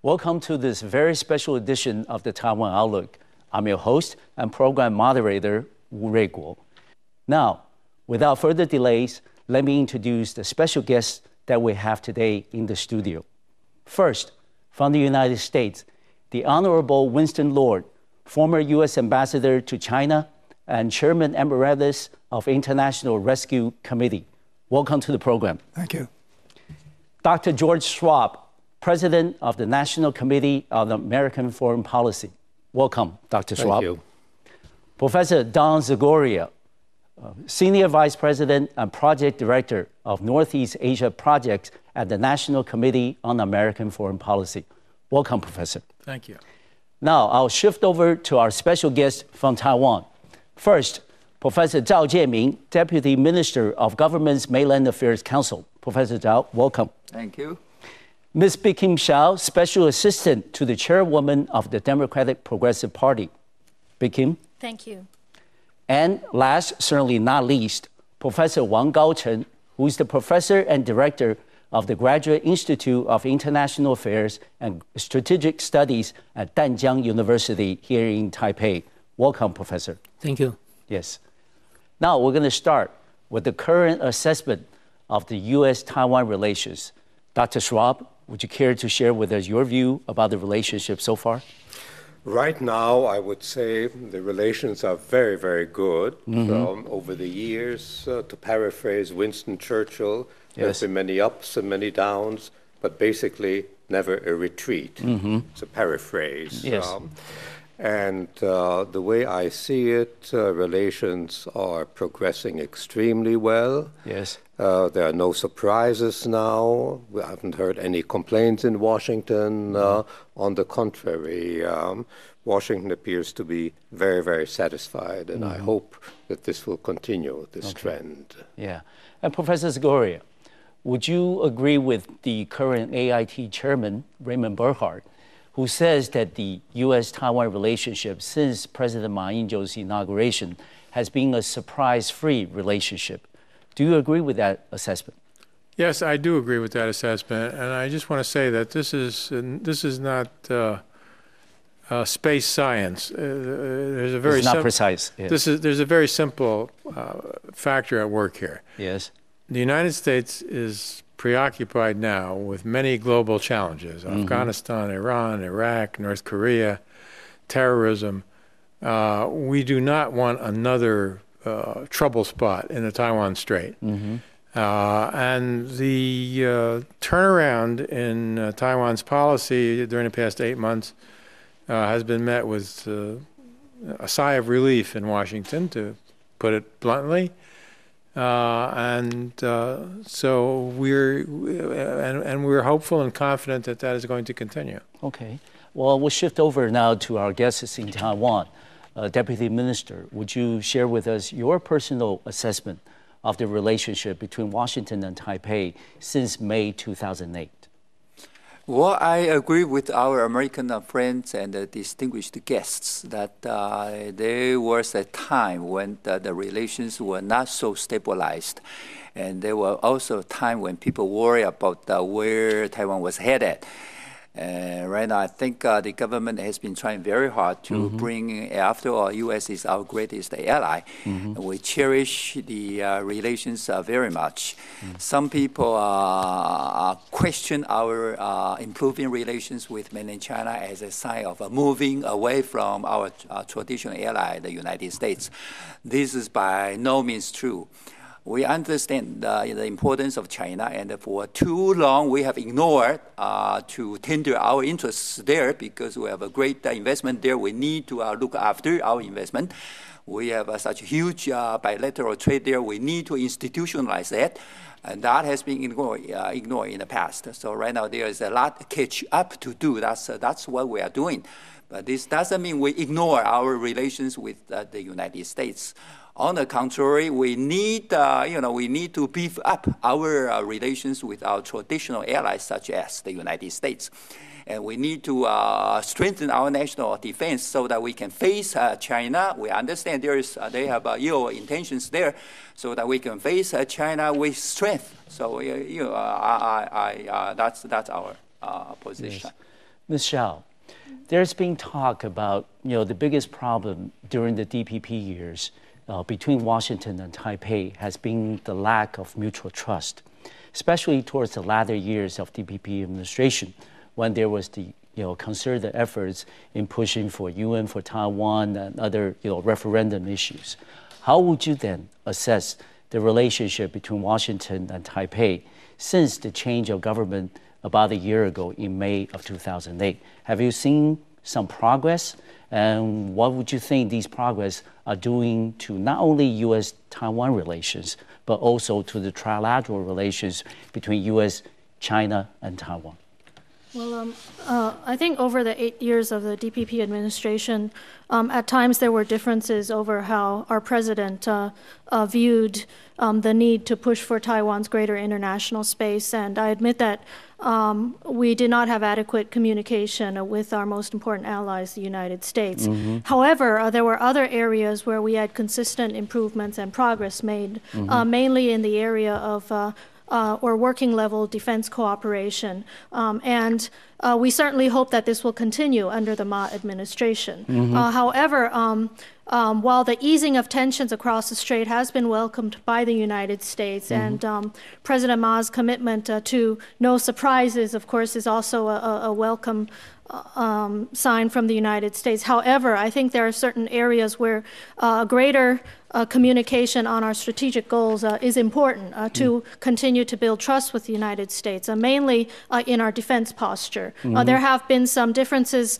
Welcome to this very special edition of the Taiwan Outlook. I'm your host and program moderator, Wu Ruiguo. Now, without further delays, let me introduce the special guests that we have today in the studio. First, from the United States, the Honorable Winston Lord, former U.S. Ambassador to China and Chairman Emeritus of International Rescue Committee. Welcome to the program. Thank you. Dr. George Schwab, President of the National Committee on American Foreign Policy. Welcome, Dr. Schwab. Thank you. Professor Don Zagoria, Senior Vice President and Project Director of Northeast Asia Projects at the National Committee on American Foreign Policy. Welcome, Professor. Thank you. Now, I'll shift over to our special guest from Taiwan. First, Professor Zhao Chien-Min, Deputy Minister of Government's Mainland Affairs Council. Professor Zhao, welcome. Thank you. Ms. Bi-khim Hsiao, Special Assistant to the Chairwoman of the Democratic Progressive Party. Bi-khim. Thank you. And last, certainly not least, Professor Wang Kaocheng, who is the Professor and Director of the Graduate Institute of International Affairs and Strategic Studies at Tamkang University here in Taipei. Welcome, Professor. Thank you. Yes. Now we're going to start with the current assessment of the U.S.-Taiwan relations. Dr. Schwab, would you care to share with us your view about the relationship so far? Right now, I would say the relations are very, very good. Over the years, to paraphrase Winston Churchill, there's been many ups and many downs, but basically never a retreat. It's a paraphrase. Yes. And the way I see it, relations are progressing extremely well. Yes. There are no surprises now. We haven't heard any complaints in Washington. On the contrary, Washington appears to be very, very satisfied, and I hope that this will continue, this trend. Yeah. And Professor Zagoria, would you agree with the current AIT chairman, Raymond Burkhart, who says that the U.S.-Taiwan relationship since President Ma Ying-jeou's inauguration has been a surprise-free relationship? Do you agree with that assessment? Yes, I do agree with that assessment, and I just want to say that this is not space science. There's a very it's not precise. Yeah. There's a very simple factor at work here. Yes. The United States is preoccupied now with many global challenges: Afghanistan, Iran, Iraq, North Korea, terrorism. We do not want another trouble spot in the Taiwan Strait. And the turnaround in Taiwan's policy during the past 8 months has been met with a sigh of relief in Washington, to put it bluntly. So we're hopeful and confident that that is going to continue. Okay. Well, we'll shift over now to our guests in Taiwan. Deputy Minister, would you share with us your personal assessment of the relationship between Washington and Taipei since May 2008? Well, I agree with our American friends and distinguished guests that there was a time when the relations were not so stabilized. And there were also a time when people worry about where Taiwan was headed. Right now, I think the government has been trying very hard to bring, after all, U.S. is our greatest ally. We cherish the relations very much. Some people question our improving relations with mainland China as a sign of moving away from our traditional ally, the United States. This is by no means true. We understand the importance of China, and for too long we have ignored to tender our interests there because we have a great investment there. We need to look after our investment. We have such huge bilateral trade there. We need to institutionalize that, and that has been ignored in the past. So right now there is a lot to catch up to do. That's what we are doing. But this doesn't mean we ignore our relations with the United States. On the contrary, we need to beef up our relations with our traditional allies, such as the United States. And we need to strengthen our national defense so that we can face China. We understand they have ill intentions there, so that we can face China with strength. So that's our position. Yes. Ms. Hsiao, there's been talk about the biggest problem during the DPP years between Washington and Taipei has been the lack of mutual trust, especially towards the latter years of DPP administration, when there was the concerted efforts in pushing for UN for Taiwan and other referendum issues. How would you then assess the relationship between Washington and Taipei since the change of government about a year ago in May of 2008? Have you seen some progress? And what would you think these progress are doing to not only U.S.-Taiwan relations, but also to the trilateral relations between U.S., China, and Taiwan? Well, I think over the 8 years of the DPP administration, at times there were differences over how our president viewed the need to push for Taiwan's greater international space. And I admit that we did not have adequate communication with our most important allies, the United States. Mm-hmm. However, there were other areas where we had consistent improvements and progress made, mainly in the area of or working level defense cooperation. And we certainly hope that this will continue under the Ma administration. Mm-hmm. However, while the easing of tensions across the strait has been welcomed by the United States, and President Ma's commitment to no surprises, of course, is also a welcome sign from the United States. However, I think there are certain areas where greater communication on our strategic goals is important to continue to build trust with the United States, mainly in our defense posture. There have been some differences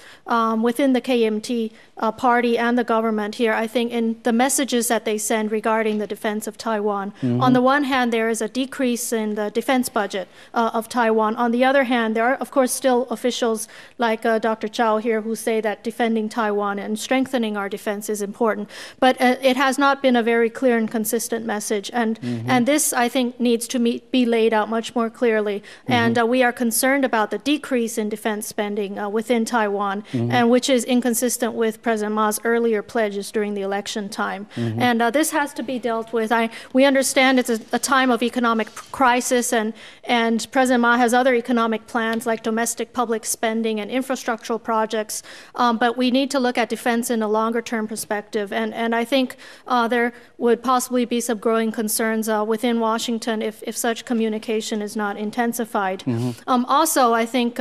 within the KMT party and the government here, I think, in the messages that they send regarding the defense of Taiwan. On the one hand, there is a decrease in the defense budget of Taiwan. On the other hand, there are, of course, still officials like Dr. Chao here who say that defending Taiwan and strengthening our defense is important. But it has not been a very clear and consistent message. And this, I think, needs to be laid out much more clearly. And we are concerned about the decrease in defense spending within Taiwan, and which is inconsistent with President Ma's earlier pledges during the election time. And this has to be dealt with. We understand it's a time of economic crisis, and President Ma has other economic plans like domestic public spending and infrastructural projects, but we need to look at defense in a longer-term perspective. And I think there would possibly be some growing concerns within Washington if such communication is not intensified. Also, I think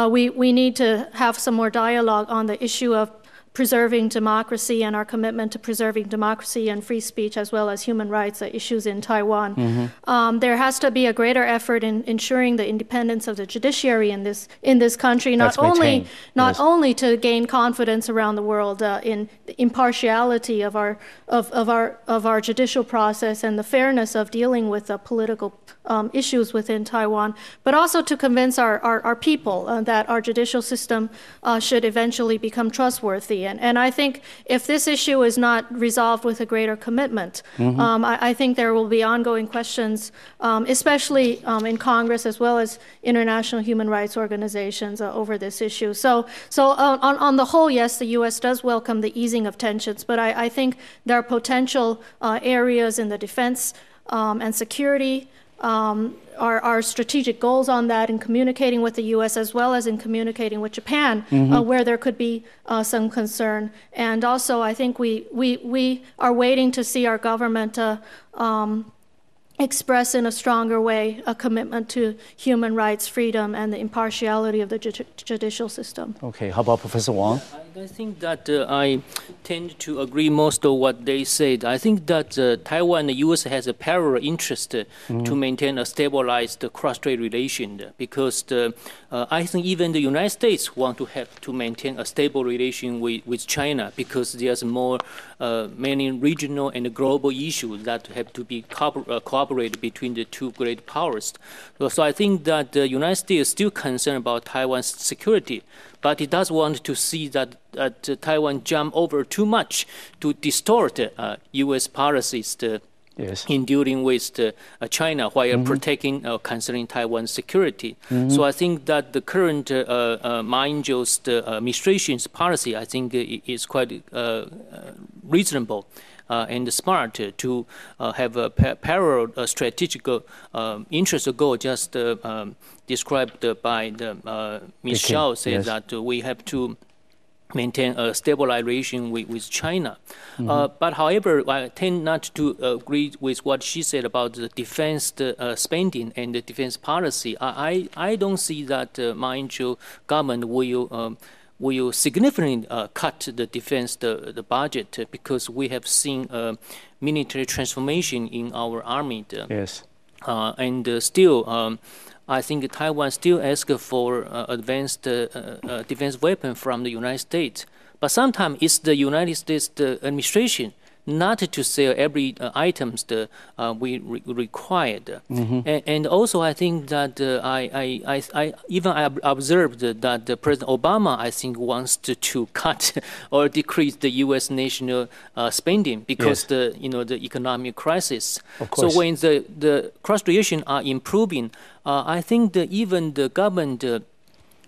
we need to have some more dialogue on the issue of preserving democracy and our commitment to preserving democracy and free speech as well as human rights issues in Taiwan. There has to be a greater effort in ensuring the independence of the judiciary in this country, not only to gain confidence around the world in the impartiality of our judicial process and the fairness of dealing with political issues within Taiwan, but also to convince our people that our judicial system should eventually become trustworthy. And I think if this issue is not resolved with a greater commitment, I think there will be ongoing questions, especially in Congress as well as international human rights organizations over this issue. So on the whole, yes, the U.S. does welcome the easing of tensions, but I think there are potential areas in the defense and security, our strategic goals on that in communicating with the U.S. as well as in communicating with Japan, where there could be some concern. And also, I think we are waiting to see our government express in a stronger way a commitment to human rights, freedom, and the impartiality of the judicial system. Okay, how about Professor Wang? I think that I tend to agree most of what they said. I think that Taiwan and the U.S. has a parallel interest to maintain a stabilized cross-strait relation, because I think even the United States want to have to maintain a stable relation with China, because there's many regional and global issues that have to be cooperated between the two great powers. So I think that the United States is still concerned about Taiwan's security, but it does want to see that Taiwan jump over too much to distort U.S. policies in dealing with China while protecting concerning Taiwan's security. So I think that the current Ma Ying-jeou's administration's policy, I think, is quite reasonable and smart to have a parallel strategic interest goal just described by Ms. Hsiao says that we have to maintain a stabilized relation with China. But however, I tend not to agree with what she said about the defense spending and the defense policy. I don't see that Mainland government will significantly cut the defense the budget because we have seen military transformation in our army. Yes. And still, I think Taiwan still asks for advanced defense weapon from the United States. But sometimes it's the United States administration not to sell every items we required. And also I think that I observed that President Obama, I think, wants to cut or decrease the U.S. national spending because the economic crisis. So when the cross relations are improving, I think that even the government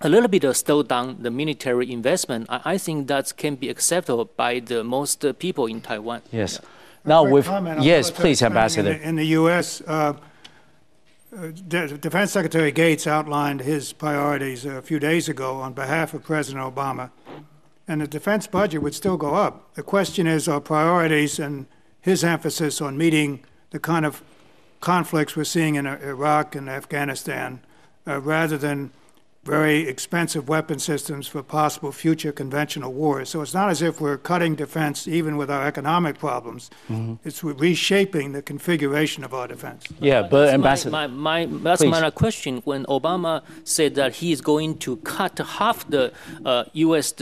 a little bit slow down the military investment. I think that can be acceptable by the most people in Taiwan. Yes. Now with please, Ambassador. In the U.S., Defense Secretary Gates outlined his priorities a few days ago on behalf of President Obama, and the defense budget would still go up. The question is our priorities and his emphasis on meeting the kind of conflicts we're seeing in Iraq and Afghanistan, rather than very expensive weapon systems for possible future conventional wars. So it's not as if we're cutting defense even with our economic problems. It's reshaping the configuration of our defense. Yeah, but Ambassador, that's my question. When Obama said that he is going to cut half the U.S.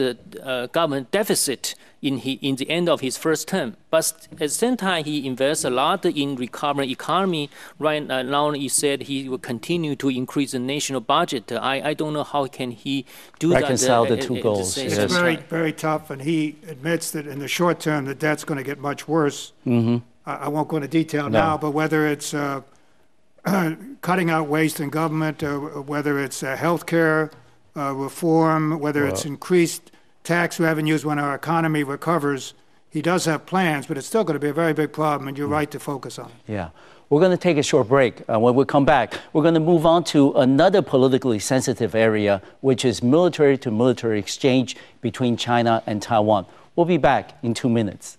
government deficit in the end of his first term, but at the same time he invests a lot in recovering economy. Right now he said he will continue to increase the national budget. I don't know how can he do reconcile that. the two goals. It's very, very tough, and he admits that in the short term the debt's going to get much worse. I won't go into detail now, but whether it's cutting out waste in government, whether it's health care reform, whether it's increased tax revenues when our economy recovers, he does have plans, but it's still going to be a very big problem, and you're right to focus on it. Yeah. We're going to take a short break. When we come back, we're going to move on to another politically sensitive area, which is military-to-military exchange between China and Taiwan. We'll be back in 2 minutes.